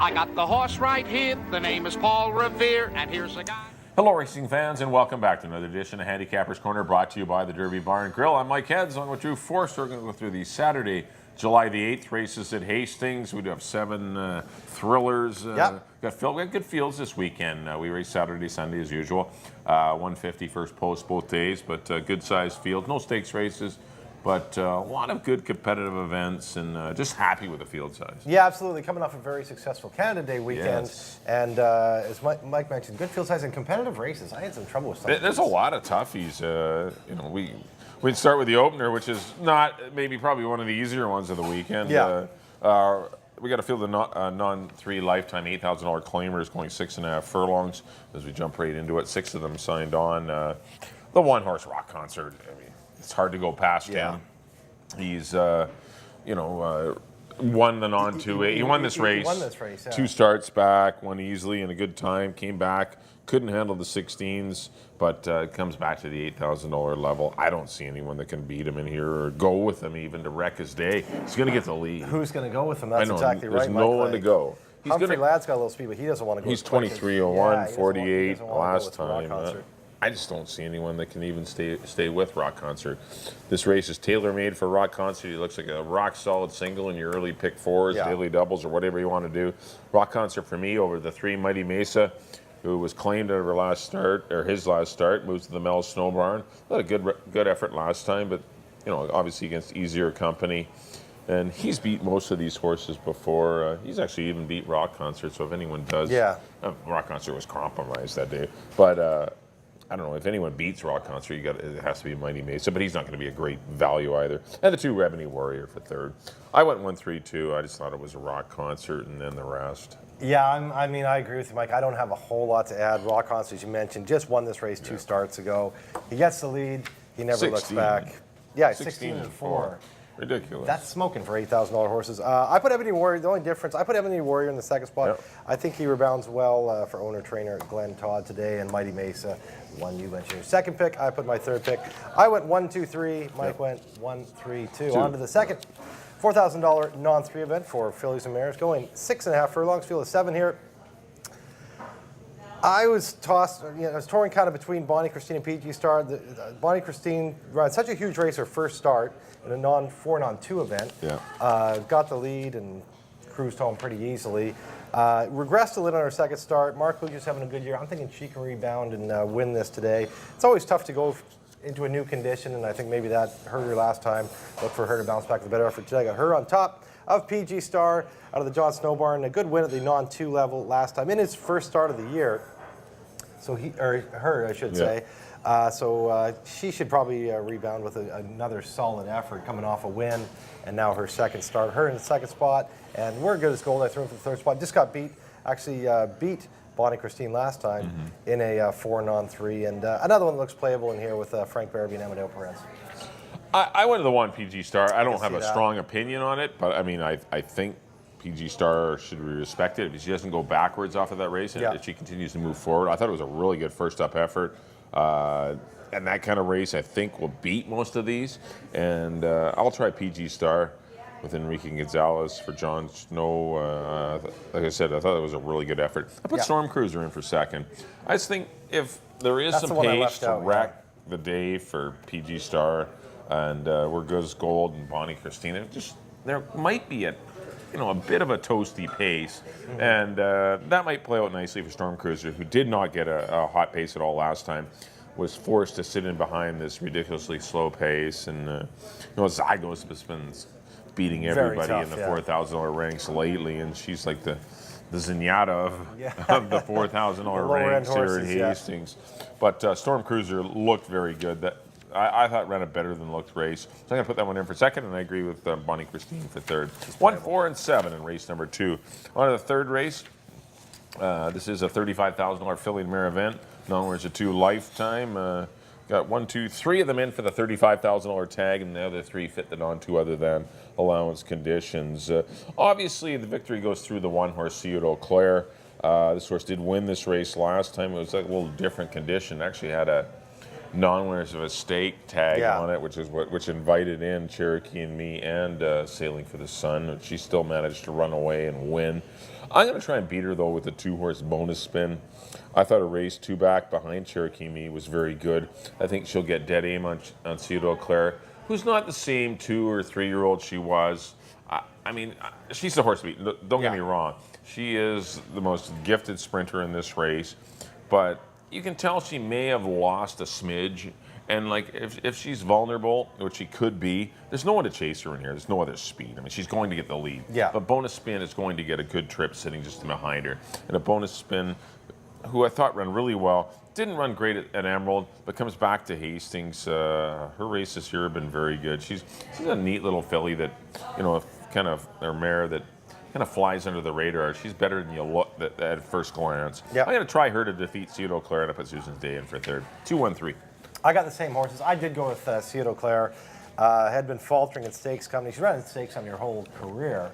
I got the horse right here. The name is Paul Revere, and here's a guy. Hello, racing fans, and welcome back to another edition of Handicappers Corner, brought to you by the Derby Bar and Grill. I'm Mike Heads, along with Drew Forster. We're going to go through the Saturday, July the 8th races at Hastings. We do have 7 thrillers. We had good fields this weekend. We race Saturday, Sunday as usual. 150 first post both days, but good-sized fields. No stakes races, but a lot of good competitive events, and just happy with the field size. Yeah, absolutely. Coming off a very successul Canada Day weekend, and as Mike mentioned, good field size and competitive races. I had some trouble with some. There's a lot of toughies. We'd start with the opener, which is probably one of the easier ones of the weekend. Yeah. We got to field the non-3 lifetime $8,000 claimers going 6.5 furlongs as we jump right into it. 6 of them signed on. The one-horse Rock Concert. I mean, it's hard to go past him. He's, won the non-2. He won this race. He won this race, yeah. 2 starts back, won easily in a good time, came back, couldn't handle the 16s, but comes back to the $8,000 level. I don't see anyone that can beat him in here or go with him even to wreck his day. He's going to get the lead. Who's going to go with him? That's exactly right. There's no one to go. Humphrey Ladd's got a little speed, but he doesn't want to go. He's 23:01, 48 last time. Concert. I just don't see anyone that can even stay with Rock Concert. This race is tailor-made for Rock Concert. He looks like a rock-solid single in your early pick 4s, daily doubles, or whatever you want to do. Rock Concert for me over the 3 Mighty Mesa, who was claimed over his last start, moves to the Mel Snow Barn. A good effort last time, but obviously against easier company. And he's beat most of these horses before. He's actually even beat Rock Concert, so if anyone does... Rock Concert was compromised that day. But... I don't know, if anyone beats Rock Concert, it has to be Mighty Mesa, but he's not going to be a great value either. And the 2 Revenue Warrior for 3rd. I went 1-3-2. I just thought it was a Rock Concert, and then the rest. Yeah, I agree with you, Mike. I don't have a whole lot to add. Rock Concert, as you mentioned, just won this race 2 starts ago. He gets the lead. He never looks back. Yeah, 16-4. Ridiculous. That's smoking for $8,000 horses. I put Ebony Warrior. The only difference, I put Ebony Warrior in the 2nd spot. Yep. I think he rebounds well for owner-trainer Glenn Todd today, and Mighty Mesa, one you mentioned your 2nd pick. I put my 3rd pick. I went 1-2-3. Mike went 1-3-2. On to the second $4,000 non-3 event for fillies and mares, going 6.5 furlongs. Field of 7 here. I was tossed, I was torn kind of between Bonnie Christine and PG Star. Bonnie Christine ran such a huge race her first start in a non-4 non-2 event. Got the lead and cruised home pretty easily. Regressed a little on her 2nd start. Mark Luger's having a good year. I'm thinking she can rebound and win this today. It's always tough to go into a new condition, and I think maybe that hurt her last time. Look for her to bounce back with a better effort today. I got her on top of PG Star out of the John Snow Barn. A good win at the non-2 level last time in his first start of the year. So her, I should say. So she should probably rebound with another solid effort coming off a win, and now her 2nd start. Her in the 2nd spot, and we're good as gold. I threw him for the 3rd spot. Just got beat Bonnie Christine last time in a 4 non-3, and another one that looks playable in here with Frank Barabee and Amadeo Perez. I went to the 1 PG Star. I don't have a strong opinion on it, but I mean, I think PG Star should be respected if she doesn't go backwards off of that race and if she continues to move forward. I thought it was a really good first-up effort. And that kind of race, I think, will beat most of these. And I'll try PG Star with Enrique Gonzalez for John Snow. Like I said, I thought it was a really good effort. I put Storm Cruiser in for 2nd. I just think if there is some pace to wreck the day for PG Star and we're good as gold and Bonnie Christina, there might be a bit of a toasty pace, and that might play out nicely for Storm Cruiser, who did not get a hot pace at all last time, was forced to sit in behind this ridiculously slow pace, and Zygos has been beating everybody in the $4,000 ranks lately, and she's like the Zenyatta of the $4,000 ranks here at Hastings. But Storm Cruiser looked very good. I thought ran a better than looked race. So I'm going to put that one in for 2nd, and I agree with Bonnie Christine for 3rd. 1, 4, and 7 in race number 2. On to the 3rd race. This is a $35,000 filly and mare event. Non-winners a 2 lifetime. Got 1, 2, 3 of them in for the $35,000 tag, and the other 3 fit the non-2 other than allowance conditions. Obviously, the victory goes through the 1-horse Ciudad Eau Claire. This horse did win this race last time. It was like a little different condition. Actually had a non-winners of a stake tag on it, which invited in Cherokee and me and Sailing for the Sun. And she still managed to run away and win. I'm going to try and beat her, though, with the 2-horse bonus spin. I thought a race 2 back behind Cherokee and me was very good. I think she'll get dead aim on Cedar Claire, who's not the same 2 or 3-year-old she was. I mean, she's the horse to beat. Don't get me wrong. She is the most gifted sprinter in this race, but you can tell she may have lost a smidge. And like, if she's vulnerable, which she could be, there's no one to chase her in here. There's no other speed. I mean, she's going to get the lead. Yeah. But bonus spin is going to get a good trip sitting just behind her. And a bonus spin, who I thought ran really well, didn't run great at Emerald, but comes back to Hastings. Her races here have been very good. She's a neat little filly that, you know, kind of, or mare that kind of flies under the radar. She's better than you look at first glance. Yep. I'm going to try her to defeat Cedar Claire, and I put Susan's Day in for third. 2-1-3. I got the same horses. I did go with Cedar Claire. Had been faltering at stakes company. She ran in stakes on her whole career.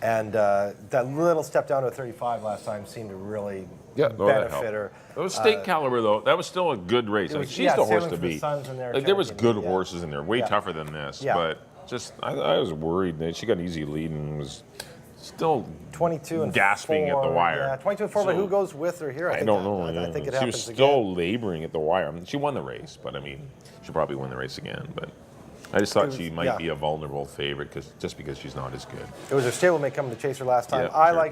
And that little step down to a 35 last time seemed to really benefit her. It was stake caliber, though. That was still a good race. I mean, she's the horse to beat. There was good horses in there, way tougher than this. But just, I was worried that she got an easy lead and was still 22 and gasping 4, at the wire. Yeah, 22 and 4, so, but who goes with her here? I don't know. I think it happens She was still laboring at the wire. I mean, she won the race, but I mean, she'll probably win the race again. But I just thought she might be a vulnerable favorite just because she's not as good. It was her stablemate coming to chase her last time. I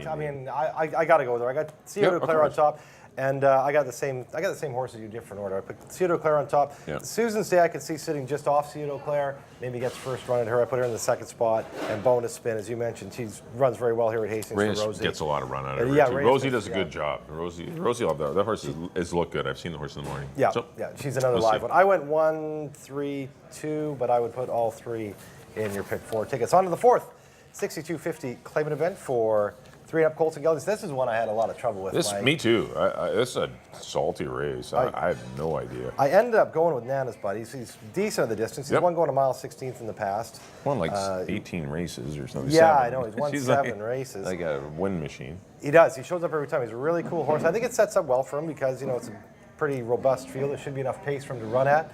got to go there. I got Cedar Claire on top. And I got the same horse as you, different order. I put Cedar Claire on top. Susan's Day I could see sitting just off Cedar Claire. Maybe gets first run at her. I put her in the second spot. And bonus spin, as you mentioned, she runs very well here at Hastings for Rosie. Gets a lot of run out of her. Rosie does a good job. Rosie loved that. That horse is look good. I've seen the horse in the morning. Yeah, she's another live one. I went 1, 3, 2, but I would put all 3 in your pick 4 tickets. On to the 4th, 6250 claimant event for 3-up Colts and Geldings. This is one I had a lot of trouble with. Me too. This is a salty race. I have no idea. I ended up going with Nana's Buddy. He's decent at the distance. He's won going a mile 16th in the past. Won like 18 races or something. Yeah, I know. He's won 7 races. Like a win machine. He does. He shows up every time. He's a really cool horse. I think it sets up well for him because, you know, it's a pretty robust field. There should be enough pace for him to run at.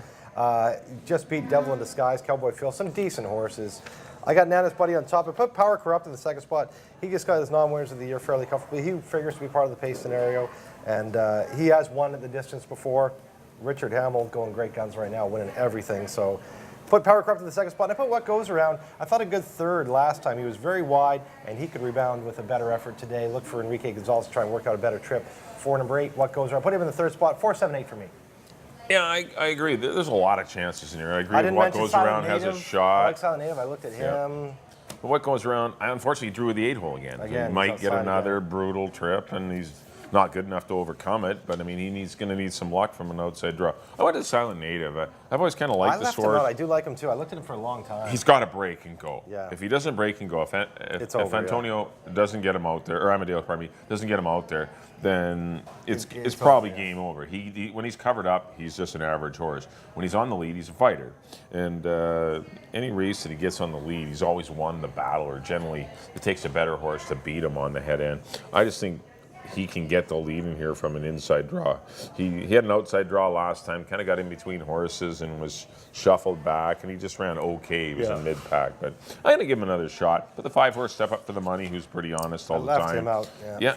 Just beat Devil in Disguise, Cowboy Phil. Some decent horses. I got Nana's Buddy on top. I put Power Corrupt in the second spot. He just got his non-winners of the year fairly comfortably. He figures to be part of the pace scenario, and he has won at the distance before. Richard Hamill going great guns right now, winning everything. So put Power Corrupt in the second spot. And I put What Goes Around. I thought a good third last time. He was very wide, and he could rebound with a better effort today. Look for Enrique Gonzalez to try and work out a better trip. 4 number 8, What Goes Around. Put him in the third spot. 4, 7, 8 for me. Yeah, I agree. There's a lot of chances in here. I agree with What Goes Around has a shot. I like Silent Native. I looked at him. But What Goes Around, I unfortunately drew with the 8-hole again. He might get another brutal trip, and he's not good enough to overcome it. But I mean, he's going to need some luck from an outside draw. I went to Silent Native. I've always kind of liked this horse. I do like him too. I looked at him for a long time. He's got to break and go. Yeah. If he doesn't break and go, if Antonio doesn't get him out there, or Amadeus, pardon me, doesn't get him out there, then it's probably game over. He when he's covered up, he's just an average horse. When he's on the lead, he's a fighter. And any race that he gets on the lead, he's always won the battle, or generally it takes a better horse to beat him on the head end. I just think he can get the lead in here from an inside draw. He had an outside draw last time, kind of got in between horses and was shuffled back, and he just ran okay. He was in mid-pack, but I'm going to give him another shot. But the 5-horse Step Up for the Money, who's pretty honest all the time. Left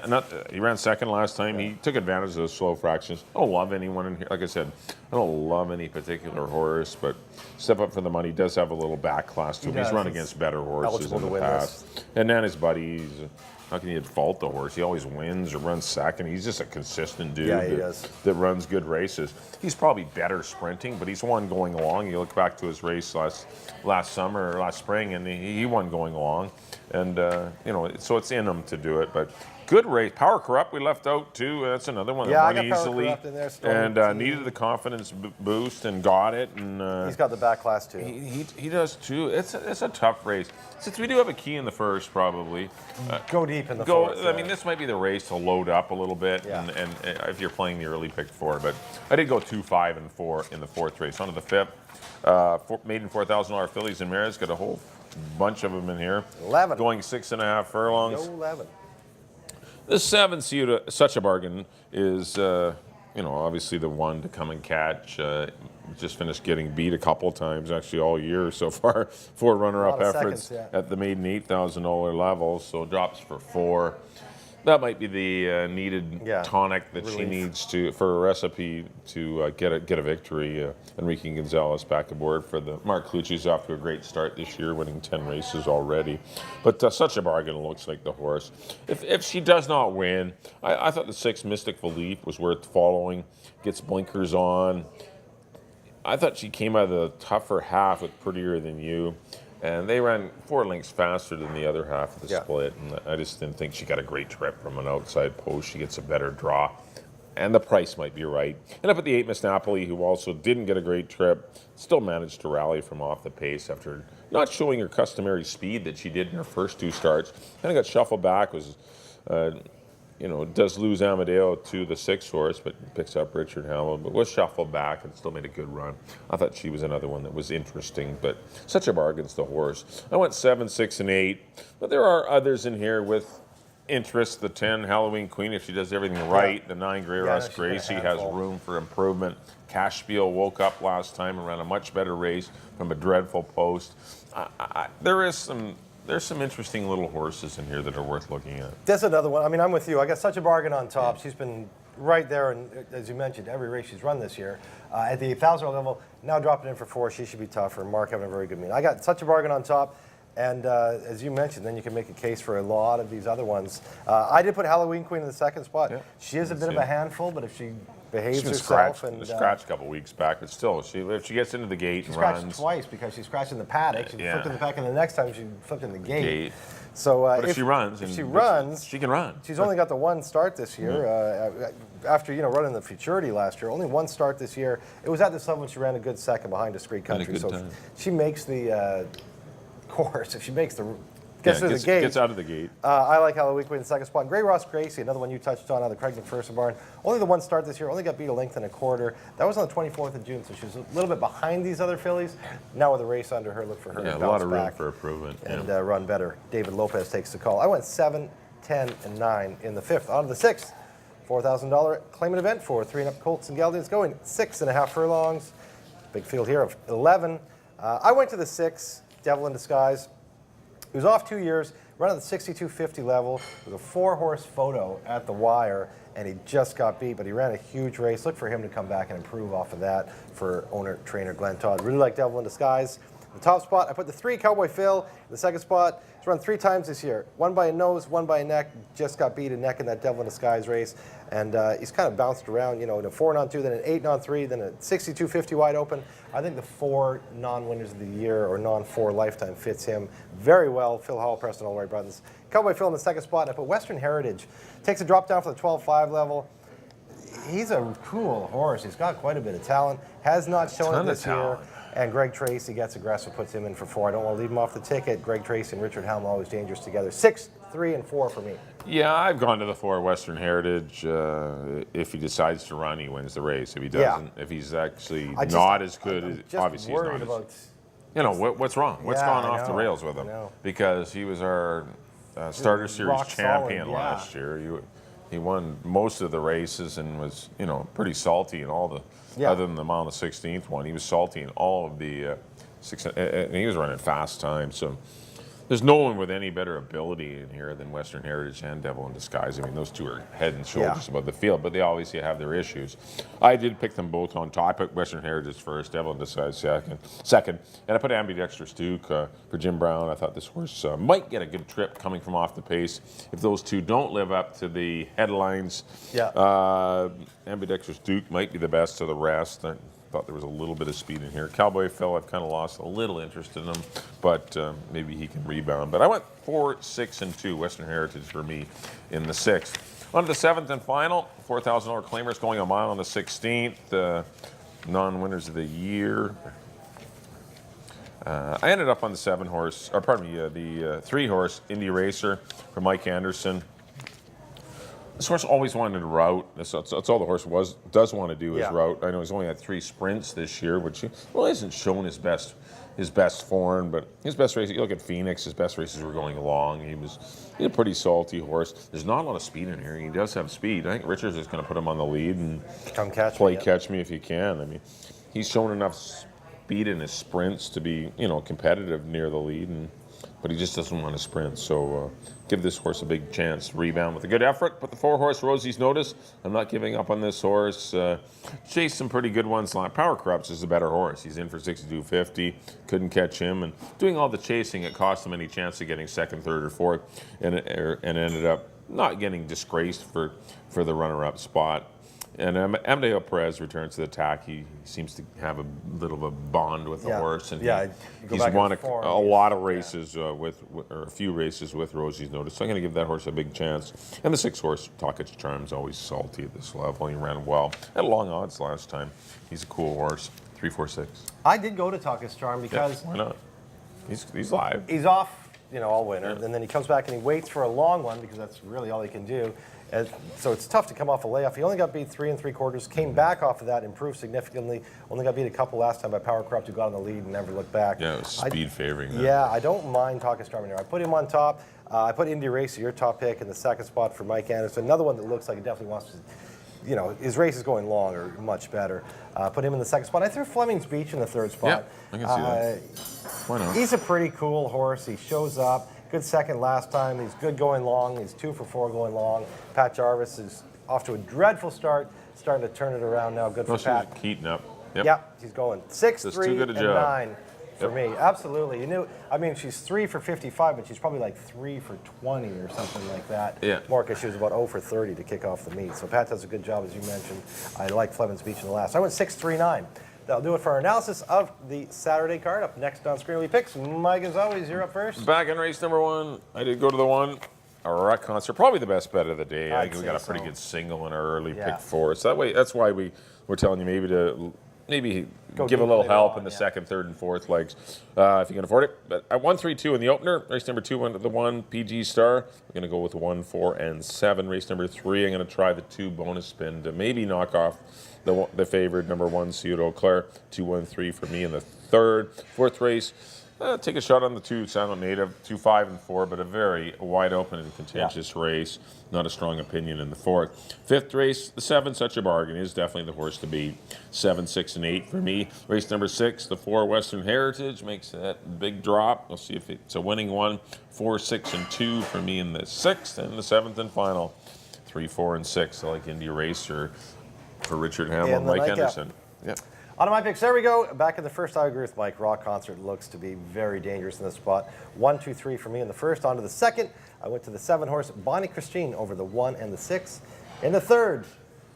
him out, he ran second last time. He took advantage of those slow fractions. I don't love anyone in here. Like I said, I don't love any particular horse, but Step Up for the Money does have a little back class to him. He's run against better horses in the past. And Nana's Buddy, how can you fault the horse? He always wins or runs second. He's just a consistent dude that runs good races. He's probably better sprinting, but he's won going along. You look back to his race last summer or last spring, and he won going along. And, so it's in him to do it. But good race. Power Corrupt we left out, too. That's another one that won easily. And needed the confidence boost and got it. And he's got the back class, too. He does, too. It's a tough race. Since we do have a key in the first, probably. Go deep in the fourth. I mean, this might be the race to load up a little bit, and if you're playing the early pick 4. But I did go 2, 5, and 4 in the fourth race. On to the fifth. Maiden $4,000 fillies and mares. Got a whole bunch of them in here. 11. Going 6.5 furlongs. Go 11. This 7, such a bargain, is obviously the one to come and catch. Just finished getting beat a couple times, actually all year so far. 4 runner-up efforts at the maiden $8,000 level, so drops for 4. That might be the needed tonic that she needs for a recipe to get a victory. Enrique Gonzalez back aboard for the Mark Clucci's off to a great start this year, winning 10 races already. But such a bargain, looks like the horse. If she does not win, I thought the 6 Mystic Philippe was worth following. Gets blinkers on. I thought she came out of the tougher half with Prettier Than You. And they ran 4 lengths faster than the other half of the split. And I just didn't think she got a great trip from an outside post. She gets a better draw. And the price might be right. And up at the 8 Miss Napoli, who also didn't get a great trip, still managed to rally from off the pace after not showing her customary speed that she did in her first 2 starts. Kind of got shuffled back, does lose Amadeo to the 6 horse, but picks up Richard Hamill, but was shuffled back and still made a good run. I thought she was another one that was interesting, but such a bargain's the horse. I went 7, 6, and 8, but there are others in here with interest. The 10 Halloween Queen, if she does everything right. The 9 Grey Russ Gracie has room for improvement. Cashspiel woke up last time and ran a much better race from a dreadful post. There's some interesting little horses in here that are worth looking at. That's another one. I mean, I'm with you. I got Such a Bargain on top. She's been right there, and as you mentioned, every race she's run this year. At the $8,000 level, now dropping in for 4, she should be tougher. Mark having a very good meeting. I got Such a Bargain on top, and as you mentioned, then you can make a case for a lot of these other ones. I did put Halloween Queen in the 2nd spot. Yeah, she is a bit of a handful, but if she behaves herself scratched a couple weeks back, but still, if she gets into the gate and runs. She scratched twice because she scratched in the paddock. She flipped in the pack, and the next time she flipped in the gate. So but if she runs, she can run. She's only got the 1 start this year. After running the Futurity last year, only 1 start this year. It was at this level when she ran a good second behind Discreet Country. So if she makes the course, if she makes the gets out of the gate. I like Halloween Queen in the 2nd spot. Grey Ross Gracie, another one you touched on the Craig McPherson barn. Only the 1 start this year, only got beat a length and a quarter. That was on the 24th of June, so she's a little bit behind these other fillies. Now with a race under her, look for her to bounce a lot of room back for improvement. And run better. David Lopez takes the call. I went 7, 10, and 9 in the 5th. On to the 6th. $4,000 claimant event for 3 and up Colts and Geldings going 6.5 furlongs. Big field here of 11. I went to the 6, Devil in Disguise. He was off 2 years, run at the 62.50 level with a 4-horse photo at the wire, and he just got beat, but he ran a huge race. Look for him to come back and improve off of that for owner-trainer Glenn Todd. Really like Devil in Disguise. The top spot, I put the 3 Cowboy Phil. In the 2nd spot, he's run 3 times this year. 1 by a nose, 1 by a neck. Just got beat a neck in that Devil in Disguise race. And he's kind of bounced around, in a 4 on 2, then an 8 on 3, then a 62.50 wide open. I think the 4 non-winners of the year or non-4 lifetime fits him very well. Phil Hall, Preston Allray brothers. Cowboy Phil in the 2nd spot. And I put Western Heritage. Takes a drop down for the 12.5 level. He's a cool horse. He's got quite a bit of talent. Has not shown it this year. And Greg Tracy gets aggressive, puts him in for 4. I don't want to leave him off the ticket. Greg Tracy and Richard Helm always dangerous together. 6, 3, and 4 for me. Yeah, I've gone to the 4 Western Heritage. If he decides to run, he wins the race. If he doesn't, if he's actually not as good, obviously he's not. What's wrong? What's gone off the rails with him? Because he was our Starter Series champion last year. He won most of the races and was, pretty salty in all the, other than the mile and the 16th one. He was salty in all of the and he was running fast times. So there's no one with any better ability in here than Western Heritage and Devil in Disguise. I mean, those two are head and shoulders above the field, but they obviously have their issues. I did pick them both on top. I put Western Heritage first, Devil in Disguise second, and I put Ambidextrous Duke for Jim Brown. I thought this horse might get a good trip coming from off the pace. If those two don't live up to the headlines, Ambidextrous Duke might be the best of the rest. I thought there was a little bit of speed in here. Cowboy Phil, I've kind of lost a little interest in him, but maybe he can rebound. But I went 4, 6, and 2, Western Heritage for me in the 6th. On to the 7th and final, $4,000 claimers going a mile on the 16th. Non-winners of the year. I ended up on the 3-horse Indy Racer for Mike Anderson. This horse always wanted to route. That's all the horse does want to do is route. I know he's only had 3 sprints this year, which he isn't shown his best his best form, but his best race, you look at Phoenix, his best races were going long. He's a pretty salty horse. There's not a lot of speed in here. He does have speed. I think Richards is going to put him on the lead and catch me if you can. I mean, he's shown enough speed in his sprints to be, competitive near the lead, but he just doesn't want to sprint. So give this horse a big chance. Rebound with a good effort. Put the 4-horse Rosie's Notice. I'm not giving up on this horse. Chased some pretty good ones. Power Corrupts is a better horse. He's in for 62.50. Couldn't catch him. And doing all the chasing, it cost him any chance of getting second, third, or fourth, and ended up not getting disgraced for the runner-up spot. And Amadeo Perez returns to the attack. He seems to have a little of a bond with the horse, and he's won a lot of races or a few races with Rosie's Notice. So I'm going to give that horse a big chance. And the 6-horse Talkage Charm's always salty at this level. He ran well at long odds last time. He's a cool horse. 3-4-6. I did go to Talkage Charm because why not? He's live. He's off, all winter, and then he comes back and he waits for a long one because that's really all he can do. So it's tough to come off a layoff. He only got beat 3 3/4, came back off of that, improved significantly. Only got beat a couple last time by Power Corrupt, who got on the lead and never looked back. Yeah, it was speed favoring him. Yeah, I don't mind Talkage Charm here. I put him on top. I put Indy Racer, your top pick, in the second spot for Mike Anderson. Another one that looks like he definitely wants to, his race is going long or much better. Put him in the second spot. I threw Fleming's Beach in the third spot. Yeah, I can see that. Why not? He's a pretty cool horse. He shows up. Good second last time. He's good going long. He's 2 for 4 going long. Pat Jarvis is off to a dreadful start, starting to turn it around now. Good for Pat. Keating up. Yep. Yeah, he's going 6, 3, and 9 for Yep. me. Absolutely. She's 3 for 55, but she's probably like 3 for 20 or something like that. Yeah. More because she was about 0 for 30 to kick off the meet. So Pat does a good job, as you mentioned. I like Fleming's Beach in the last. I went 6, 3, 9. That'll do it for our analysis of the Saturday card. Up next on Screen We Picks. Mike, as always, you're up first. Back in race number 1, I did go to the 1. A Rock Concert, probably the best bet of the day. I think we got a pretty good single in our early pick 4. So that's why we're telling you maybe give a little help in the second, third, and fourth legs if you can afford it. But at 1-3-2 in the opener, race number 2 went to the 1 PG Star. We're going to go with 1, 4, and 7. Race number 3, I'm going to try the 2 bonus spin to maybe knock off the favored number 1 Ciudad Eau Claire. 2, 1, 3 for me in the third. Fourth race, take a shot on the 2 Silent Native, 2, 5, and 4, but a very wide open and contentious race. Not a strong opinion in the fourth. Fifth race, the 7 Such a Bargain is definitely the horse to beat. 7, 6, and 8 for me. Race number 6, the 4 Western Heritage makes that big drop. We'll see if it's a winning one. 4, 6, and 2 for me in the 6th, and the 7th and final. 3, 4, and 6. I like Indy Racer for Richard Hamill and Mike Henderson. Yep. On to my picks. There we go. Back in the first, I agree with Mike. Rock Concert looks to be very dangerous in this spot. 1, 2, 3 for me in the first. On to the second. I went to the 7-horse Bonnie Christine over the 1 and the 6. In the third,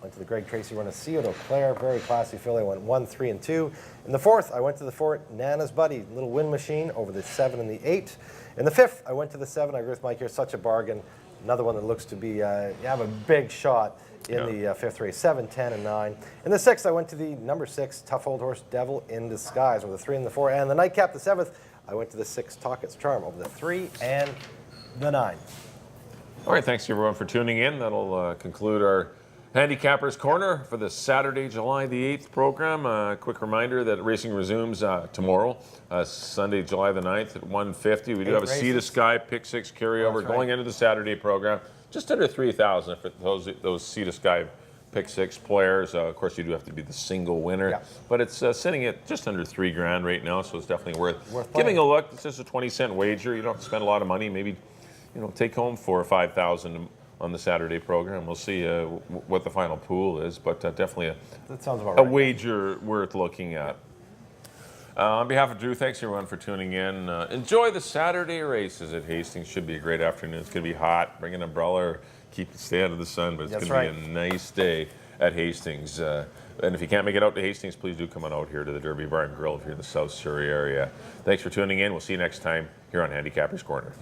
went to the Greg Tracy run of Ciudad Eau Claire. Very classy filly. I went 1, 3, and 2. In the fourth, I went to the 4 Nana's Buddy, Little Wind Machine over the 7 and the 8. In the fifth, I went to the 7. I agree with Mike here. Such a Bargain. Another one that looks to be have a big shot in the fifth race. 7, 10, and 9. In the sixth, I went to the number 6 Tough Old Horse Devil in Disguise over the 3 and the 4. And the nightcap, the 7th, I went to the 6 Talkage Charm over the 3 and the 9. All right, thanks everyone for tuning in. That'll conclude our Handicappers Corner for the Saturday, July the 8th program. Quick reminder that racing resumes tomorrow, Sunday, July the 9th at 1:50. We do have a Sea to Sky Pick 6 carryover going into the Saturday program. Just under 3,000 for those Sea to Sky Pick 6 players. Of course, you do have to be the single winner, but it's sitting at just under $3,000 right now, so it's definitely worth giving a look. It's just a 20-cent wager. You don't have to spend a lot of money. Maybe take home $4,000 or $5,000 on the Saturday program. We'll see what the final pool is, but definitely that sounds about right. A wager worth looking at. On behalf of Drew, thanks everyone for tuning in. Enjoy the Saturday races at Hastings. Should be a great afternoon. It's going to be hot. Bring an umbrella or stay out of the sun, but it's going to be a nice day at Hastings. And if you can't make it out to Hastings, please do come on out here to the Derby Bar and Grill if you're in the South Surrey area. Thanks for tuning in. We'll see you next time here on Handicappers Corner.